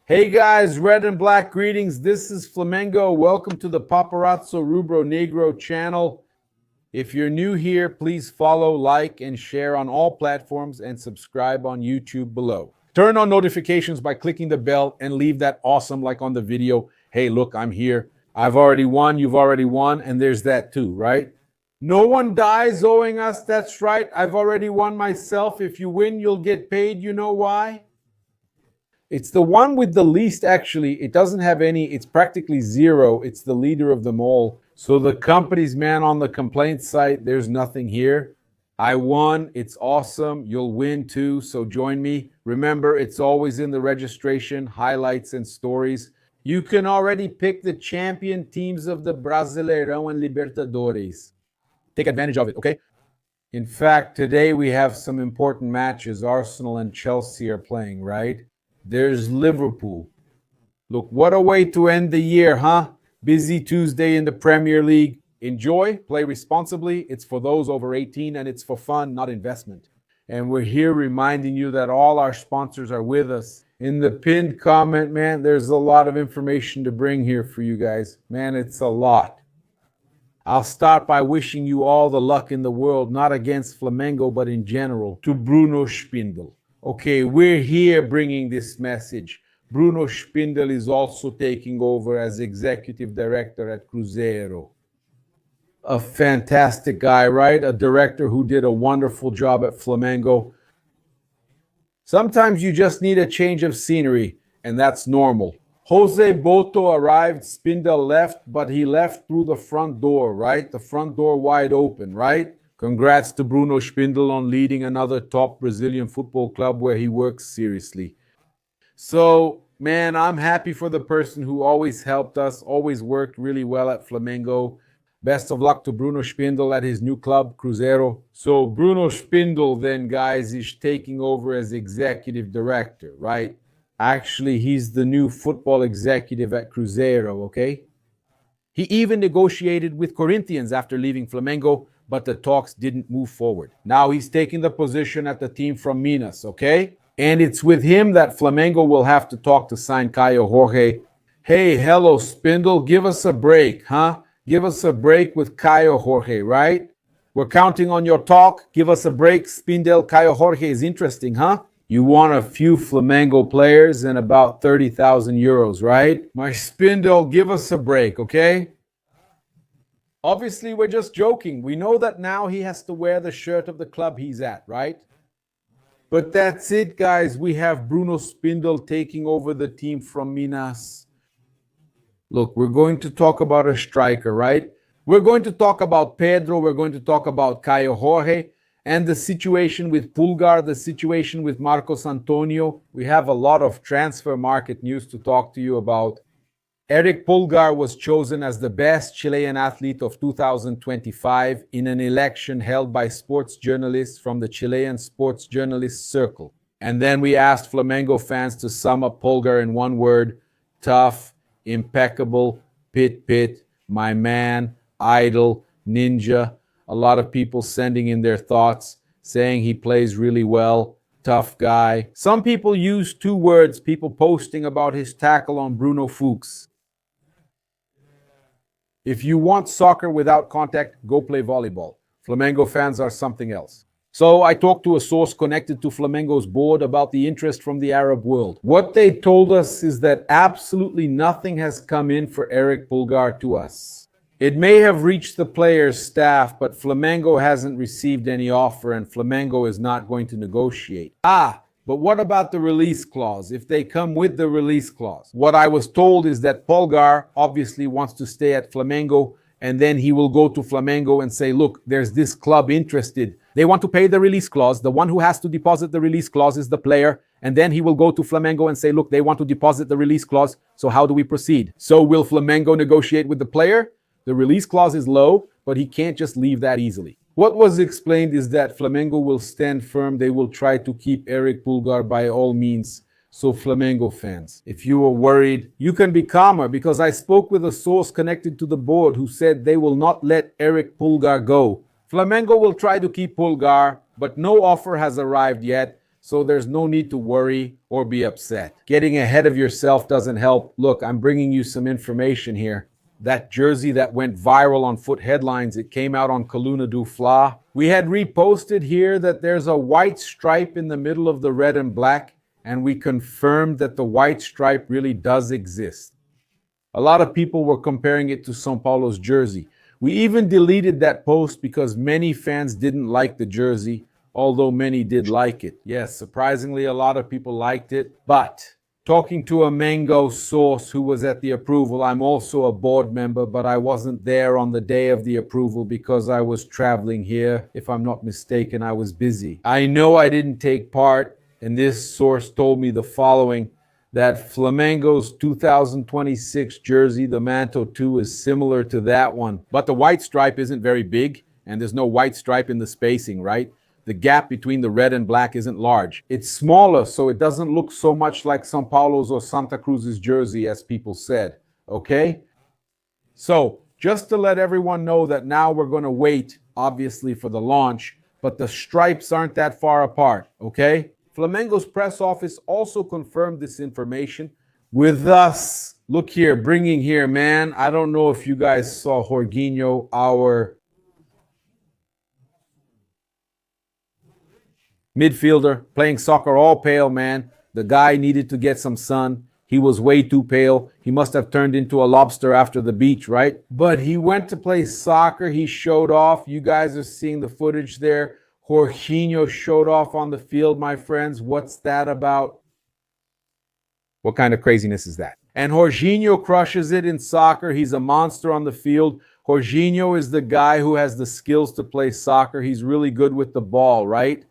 Hey guys, red and black greetings. This is Flamengo. Welcome to the Paparazzo Rubro-Negro channel. If you're new here, please follow, like, and share on all platforms and subscribe on YouTube below. Turn on notifications by clicking the bell and leave that awesome like on the video. Hey, look, I'm here. I've already won, you've already won, and there's that too, right? No one dies owing us, that's right. I've already won myself. If you win, you'll get paid. You know why? It's the one with the least, actually. It doesn't have any, it's practically zero. It's the leader of them all. So the company's man on the complaint site, there's nothing here. I won, it's awesome. You'll win too, so join me. Remember, it's always in the registration, highlights and stories. You can already pick the champion teams of the Brasileirão and Libertadores. Take advantage of it, okay? In fact, today we have some important matches. Arsenal and Chelsea are playing, right? There's Liverpool. Look, what a way to end the year, huh? Busy Tuesday in the Premier League. Enjoy, play responsibly. It's for those over 18 and it's for fun, not investment. And we're here reminding you that all our sponsors are with us. In the pinned comment, man, there's a lot of information to bring here for you guys. Man, it's a lot. I'll start by wishing you all the luck in the world, not against Flamengo, but in general, to Bruno Spindel. Okay, we're here bringing this message. Bruno Spindel is also taking over as executive director at Cruzeiro. A fantastic guy, right? A director who did a wonderful job at Flamengo. Sometimes you just need a change of scenery, and that's normal. Jose Boto arrived, Spindel left, but he left through the front door, right? The front door wide open, right? Congrats to Bruno Spindel on leading another top Brazilian football club where he works seriously. So, man, I'm happy for the person who always helped us, always worked really well at Flamengo. Best of luck to Bruno Spindel at his new club, Cruzeiro. So Bruno Spindel then, guys, is taking over as executive director, right? Actually, he's the new football executive at Cruzeiro, okay? He even negotiated with Corinthians after leaving Flamengo, but the talks didn't move forward. Now he's taking the position at the team from Minas, okay? And it's with him that Flamengo will have to talk to sign Caio Jorge. Hey, hello, Spindel, give us a break, huh? Give us a break with Caio Jorge, right? We're counting on your talk. Give us a break, Spindel. Caio Jorge is interesting, huh? You want a few Flamengo players and about 30,000 euros, right? My Spindel, give us a break, okay? Obviously, we're just joking. We know that now he has to wear the shirt of the club he's at, right? But that's it, guys. We have Bruno Spindel taking over the team from Minas. Look, we're going to talk about a striker, right? We're going to talk about Pedro. We're going to talk about Caio Jorge and the situation with Pulgar, the situation with Marcos Antônio. We have a lot of transfer market news to talk to you about. Eric Pulgar was chosen as the best Chilean athlete of 2025 in an election held by sports journalists from the Chilean Sports Journalists Circle. And then we asked Flamengo fans to sum up Pulgar in one word: tough, impeccable, pit, my man, idol, ninja. A lot of people sending in their thoughts, saying he plays really well, tough guy. Some people use two words, people posting about his tackle on Bruno Fuchs. If you want soccer without contact, go play volleyball. Flamengo fans are something else. So I talked to a source connected to Flamengo's board about the interest from the Arab world. What they told us is that absolutely nothing has come in for Eric Pulgar to us. It may have reached the players' staff, but Flamengo hasn't received any offer and Flamengo is not going to negotiate. But what about the release clause, if they come with the release clause? What I was told is that Pulgar obviously wants to stay at Flamengo, and then he will go to Flamengo and say, look, there's this club interested. They want to pay the release clause. The one who has to deposit the release clause is the player. And then he will go to Flamengo and say, look, they want to deposit the release clause. So how do we proceed? So will Flamengo negotiate with the player? The release clause is low, but he can't just leave that easily. What was explained is that Flamengo will stand firm. They will try to keep Eric Pulgar by all means. So Flamengo fans, if you are worried, you can be calmer, because I spoke with a source connected to the board who said they will not let Eric Pulgar go. Flamengo will try to keep Pulgar, but no offer has arrived yet. so there's no need to worry or be upset. Getting ahead of yourself doesn't help. Look, I'm bringing you some information here. That jersey that went viral on Foot Headlines, it came out on Coluna do Fla. We had reposted here that there's a white stripe in the middle of the red and black, and we confirmed that the white stripe really does exist. A lot of people were comparing it to São Paulo's jersey. We even deleted that post because many fans didn't like the jersey, although many did like it. Yes, surprisingly, a lot of people liked it. But talking to a Mango source who was at the approval, I'm also a board member, but I wasn't there on the day of the approval because I was traveling here. If I'm not mistaken, I was busy. I know I didn't take part, and this source told me the following: that Flamengo's 2026 jersey, the Manto 2, is similar to that one. But the white stripe isn't very big, and there's no white stripe in the spacing, right? The gap between the red and black isn't large. It's smaller, so it doesn't look so much like São Paulo's or Santa Cruz's jersey, as people said, okay? So, just to let everyone know that now we're going to wait, obviously, for the launch, but the stripes aren't that far apart, okay? Flamengo's press office also confirmed this information with us. Look here, bringing here, man. I don't know if you guys saw Jorginho, our midfielder, playing soccer all pale, man. The guy needed to get some sun. He was way too pale. He must have turned into a lobster after the beach, right? But he went to play soccer. He showed off. You guys are seeing the footage there. Jorginho showed off on the field, my friends. What's that about? What kind of craziness is that? And Jorginho crushes it in soccer. He's a monster on the field. Jorginho is the guy who has the skills to play soccer. He's really good with the ball, right?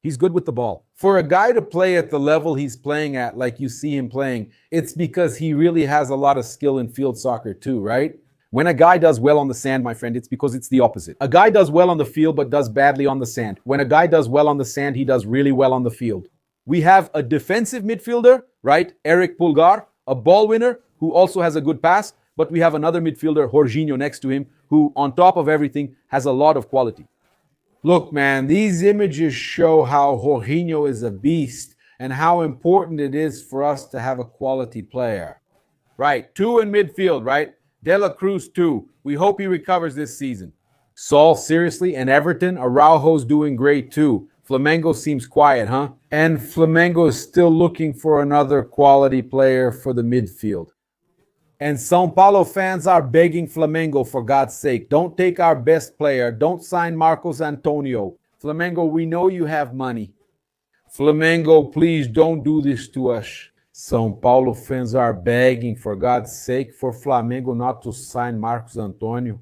He's good with the ball. For a guy to play at the level he's playing at, like you see him playing, it's because he really has a lot of skill in field soccer too, right? When a guy does well on the sand, my friend, it's because it's the opposite. A guy does well on the field but does badly on the sand. When a guy does well on the sand, he does really well on the field. We have a defensive midfielder, right? Eric Pulgar, a ball winner who also has a good pass, but we have another midfielder, Jorginho, next to him, who, on top of everything, has a lot of quality. Look, man, these images show how Jorginho is a beast and how important it is for us to have a quality player. Right, 2 in midfield, right? De La Cruz, 2. We hope he recovers this season. Saul, seriously, and Everton, Araujo's doing great too. Flamengo seems quiet, huh? And Flamengo is still looking for another quality player for the midfield. And São Paulo fans are begging Flamengo, for God's sake, don't take our best player. Don't sign Marcos Antônio. Flamengo, we know you have money. Flamengo, please don't do this to us. São Paulo fans are begging, for God's sake, for Flamengo not to sign Marcos Antônio.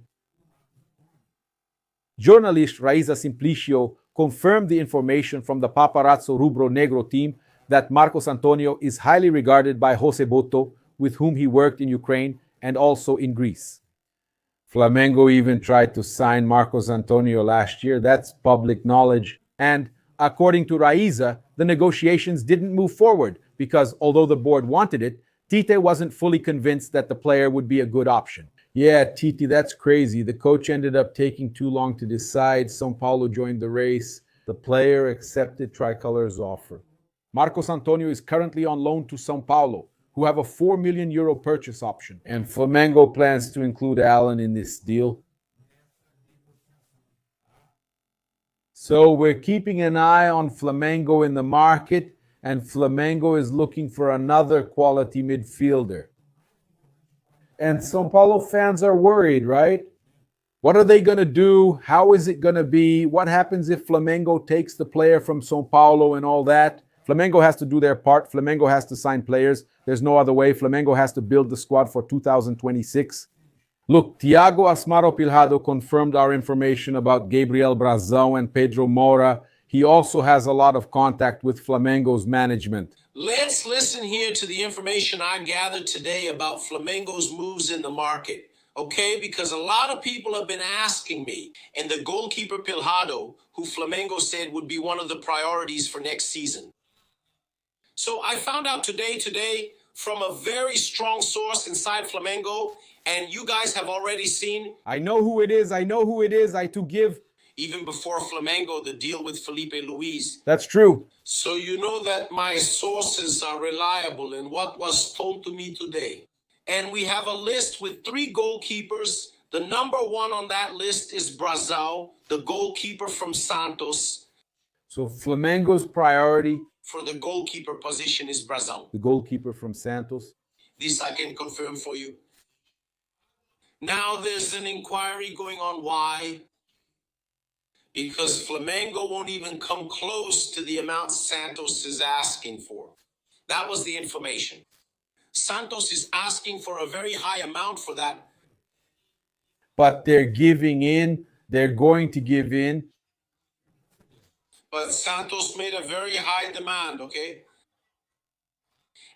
Journalist Raíza Simplicio confirmed the information from the Paparazzo Rubro-Negro team that Marcos Antônio is highly regarded by José Boto, with whom he worked in Ukraine and also in Greece. Flamengo even tried to sign Marcos Antônio last year. That's public knowledge. And according to Raíza, the negotiations didn't move forward because although the board wanted it, Tite wasn't fully convinced that the player would be a good option. Yeah, Tite, that's crazy. The coach ended up taking too long to decide. São Paulo joined the race. The player accepted Tricolor's offer. Marcos Antônio is currently on loan to São Paulo, who have a €4 million purchase option. And Flamengo plans to include Allen in this deal. So we're keeping an eye on Flamengo in the market, and Flamengo is looking for another quality midfielder. And São Paulo fans are worried, right? What are they going to do? How is it going to be? What happens if Flamengo takes the player from São Paulo and all that? Flamengo has to do their part. Flamengo has to sign players. There's no other way. Flamengo has to build the squad for 2026. Look, Thiago Asmaro Pilhado confirmed our information about Gabriel Brazão and Pedro Moura. He also has a lot of contact with Flamengo's management. Let's listen here to the information I gathered today about Flamengo's moves in the market, okay? Because a lot of people have been asking me, and the goalkeeper Pilhado, who Flamengo said would be one of the priorities for next season. So I found out today from a very strong source inside Flamengo, and you guys have already seen. I know who it is. I to give even before Flamengo, the deal with Felipe Luis. That's true. So you know that my sources are reliable in what was told to me today. And we have a list with 3 goalkeepers. The number 1 on that list is Brazil, the goalkeeper from Santos. So Flamengo's priority, For the goalkeeper position is Brazil. the goalkeeper from Santos. This I can confirm for you. Now there's an inquiry going on why. Because Flamengo won't even come close to the amount Santos is asking for. That was the information. Santos is asking for a very high amount for that. But they're giving in. They're going to give in. But Santos made a very high demand, okay?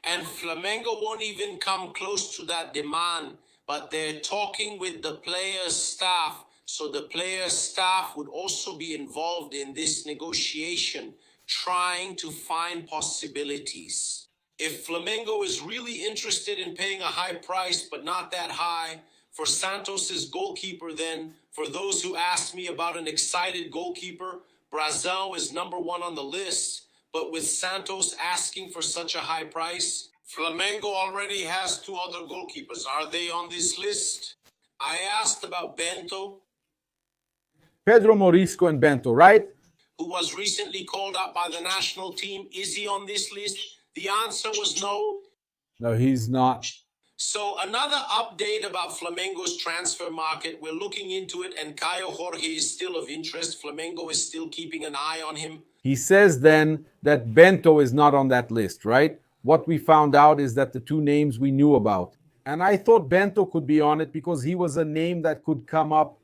And Flamengo won't even come close to that demand, but they're talking with the players' staff. So the players' staff would also be involved in this negotiation, trying to find possibilities. If Flamengo is really interested in paying a high price, but not that high, for Santos' goalkeeper, then, for those who asked me about an excited goalkeeper, Brazil is number 1 on the list. But with Santos asking for such a high price, Flamengo already has 2 other goalkeepers. Are they on this list? I asked about Bento, Pedro Morisco and Bento, right? who was recently called up by the national team. Is he on this list? The answer was no. No, he's not. So another update about Flamengo's transfer market. We're looking into it, and Caio Jorge is still of interest. Flamengo is still keeping an eye on him. He says then that Bento is not on that list, right? What we found out is that the 2 names we knew about. And I thought Bento could be on it because he was a name that could come up.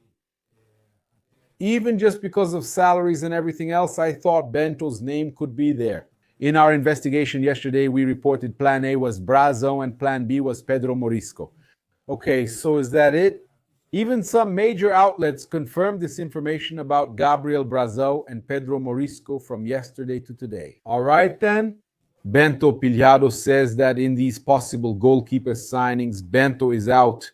Even just because of salaries and everything else, I thought Bento's name could be there. In our investigation yesterday, we reported Plan A was Brazo and Plan B was Pedro Morisco. Okay, so is that it? Even some major outlets confirmed this information about Gabriel Brazo and Pedro Morisco from yesterday to today. All right then. Bento Pilhado says that in these possible goalkeeper signings, Bento is out.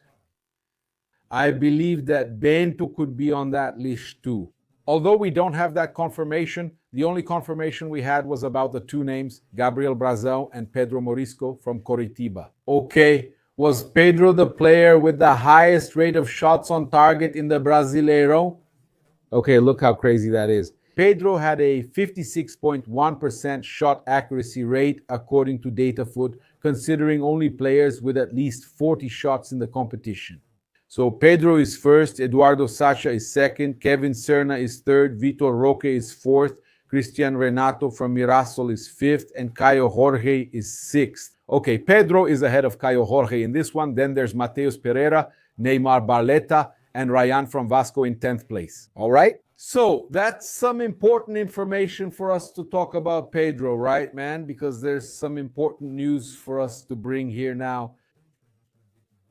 I believe that Bento could be on that list too. Although we don't have that confirmation, the only confirmation we had was about the 2 names, Gabriel Brazo and Pedro Morisco from Coritiba. Okay, was Pedro the player with the highest rate of shots on target in the Brasileiro? Okay, look how crazy that is. Pedro had a 56.1% shot accuracy rate according to DataFoot, considering only players with at least 40 shots in the competition. So Pedro is first, Eduardo Sacha is second, Kevin Serna is third, Vitor Roque is fourth, Cristian Renato from Mirassol is fifth, and Caio Jorge is sixth. Okay, Pedro is ahead of Caio Jorge in this one. Then there's Mateus Pereira, Neymar Barleta, and Ryan from Vasco in 10th place. All right? So that's some important information for us to talk about Pedro, right, man? Because there's some important news for us to bring here now.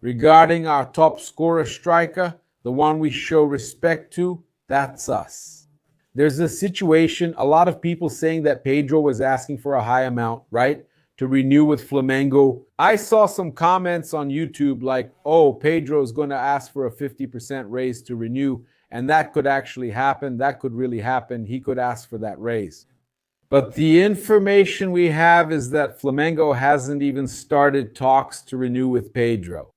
Regarding our top scorer striker, the one we show respect to, that's us. There's a situation, a lot of people saying that Pedro was asking for a high amount, right, to renew with Flamengo. I saw some comments on YouTube like, oh, Pedro is going to ask for a 50% raise to renew, and that could actually happen. That could really happen. He could ask for that raise. But the information we have is that Flamengo hasn't even started talks to renew with Pedro.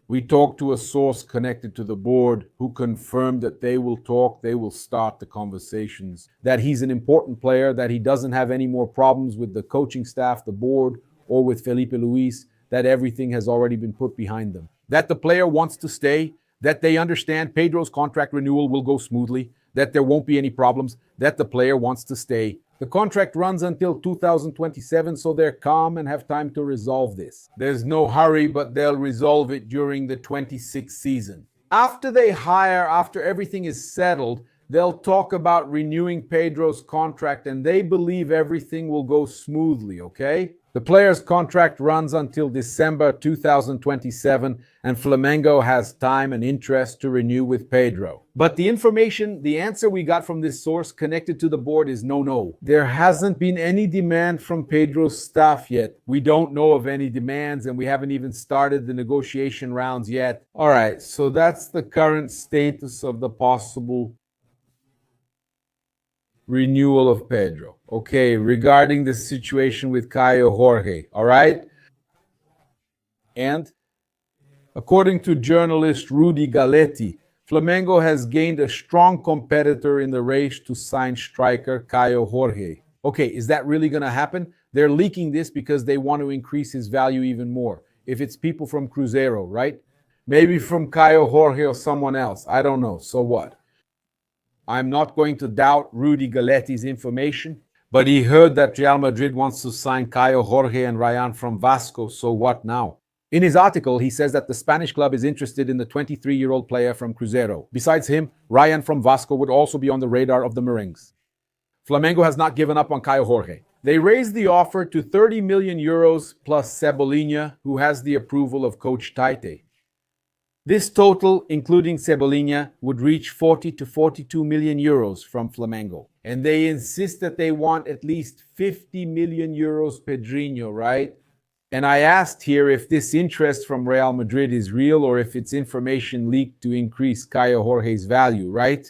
We talked to a source connected to the board who confirmed that they will talk, they will start the conversations, that he's an important player, that he doesn't have any more problems with the coaching staff, the board, or with Felipe Luis, that everything has already been put behind them. That the player wants to stay, that they understand Pedro's contract renewal will go smoothly, that there won't be any problems, that the player wants to stay. The contract runs until 2027, so they're calm and have time to resolve this. There's no hurry, but they'll resolve it during the 26th season. After they hire, after everything is settled, they'll talk about renewing Pedro's contract, and they believe everything will go smoothly, okay? The player's contract runs until December 2027, and Flamengo has time and interest to renew with Pedro. But the answer we got from this source connected to the board is no. There hasn't been any demand from Pedro's staff yet. We don't know of any demands, and we haven't even started the negotiation rounds yet. All right, so that's the current status of the possible renewal of Pedro. Okay, regarding the situation with Caio Jorge, all right? And according to journalist Rudy Galetti, Flamengo has gained a strong competitor in the race to sign striker Caio Jorge. Okay, is that really going to happen? They're leaking this because they want to increase his value even more. If it's people from Cruzeiro, right? Maybe from Caio Jorge or someone else. I don't know. So what? I'm not going to doubt Rudy Galetti's information, but he heard that Real Madrid wants to sign Caio Jorge and Ryan from Vasco, so what now? In his article, he says that the Spanish club is interested in the 23-year-old player from Cruzeiro. Besides him, Ryan from Vasco would also be on the radar of the Merengues. Flamengo has not given up on Caio Jorge. They raised the offer to 30 million euros plus Cebolinha, who has the approval of coach Tite. This total, including Cebolinha, would reach 40 to 42 million euros from Flamengo. And they insist that they want at least 50 million euros Pedrinho, right? And I asked here if this interest from Real Madrid is real or if it's information leaked to increase Caio Jorge's value, right?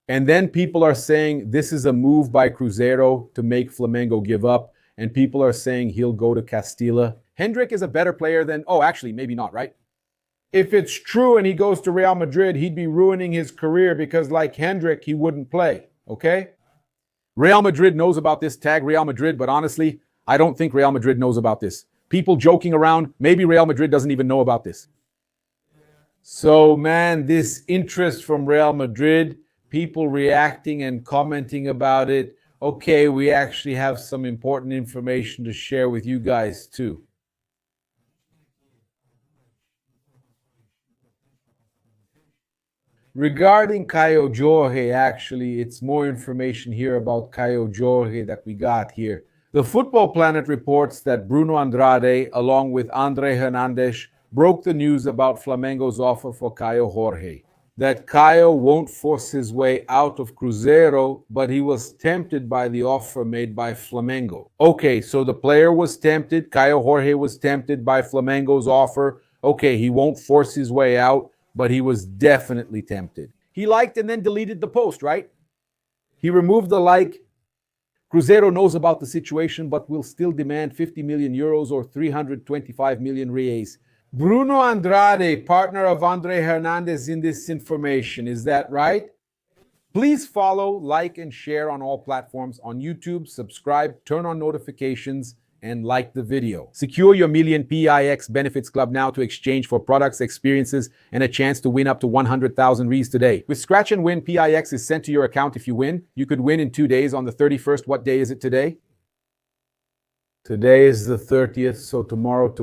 And then people are saying this is a move by Cruzeiro to make Flamengo give up. And people are saying he'll go to Castilla. Hendrick is a better player than... Oh, actually, maybe not, right? If it's true and he goes to Real Madrid, he'd be ruining his career because like Hendrick, he wouldn't play, okay? Real Madrid knows about this, tag Real Madrid, but honestly, I don't think Real Madrid knows about this. People joking around, maybe Real Madrid doesn't even know about this. So, man, this interest from Real Madrid, people reacting and commenting about it, okay, we actually have some important information to share with you guys too. Regarding Caio Jorge, actually, it's more information here about Caio Jorge that we got here. The Football Planet reports that Bruno Andrade, along with Andre Hernandez, broke the news about Flamengo's offer for Caio Jorge. That Caio won't force his way out of Cruzeiro, but he was tempted by the offer made by Flamengo. Okay, so the player was tempted, Caio Jorge was tempted by Flamengo's offer. Okay, he won't force his way out, but he was definitely tempted. He liked and then deleted the post, right? He removed the like. Cruzeiro knows about the situation, but will still demand 50 million euros or 325 million reais. Bruno Andrade, partner of Andre Hernandez in this information. Is that right? Please follow, like, and share on all platforms. On YouTube, subscribe, turn on notifications, and like the video. Secure your Million PIX Benefits Club now to exchange for products, experiences, and a chance to win up to 100,000 Ries today. With Scratch and Win, PIX is sent to your account if you win. You could win in 2 days on the 31st. What day is it today? Today is the 30th, so tomorrow.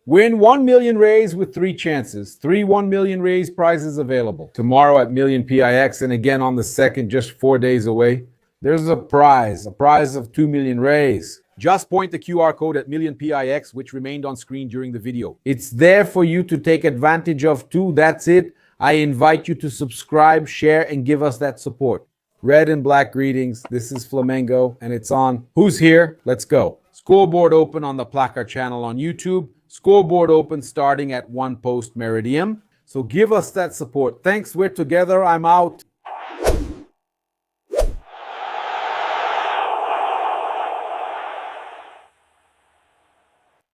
Win 1 million Rays with 3 chances. 1 million Rays prizes available. Tomorrow at Million PIX and again on the 2nd, just 4 days away. There's a prize of 2 million Rays. Just point the QR code at Million PIX, which remained on screen during the video. It's there for you to take advantage of too. That's it. I invite you to subscribe, share, and give us that support. Red and black greetings. This is Flamengo, and it's on. Who's here? Let's go. Scoreboard open on the Placar channel on YouTube. Scoreboard open starting at 1 post meridian. So give us that support. Thanks. We're together. I'm out.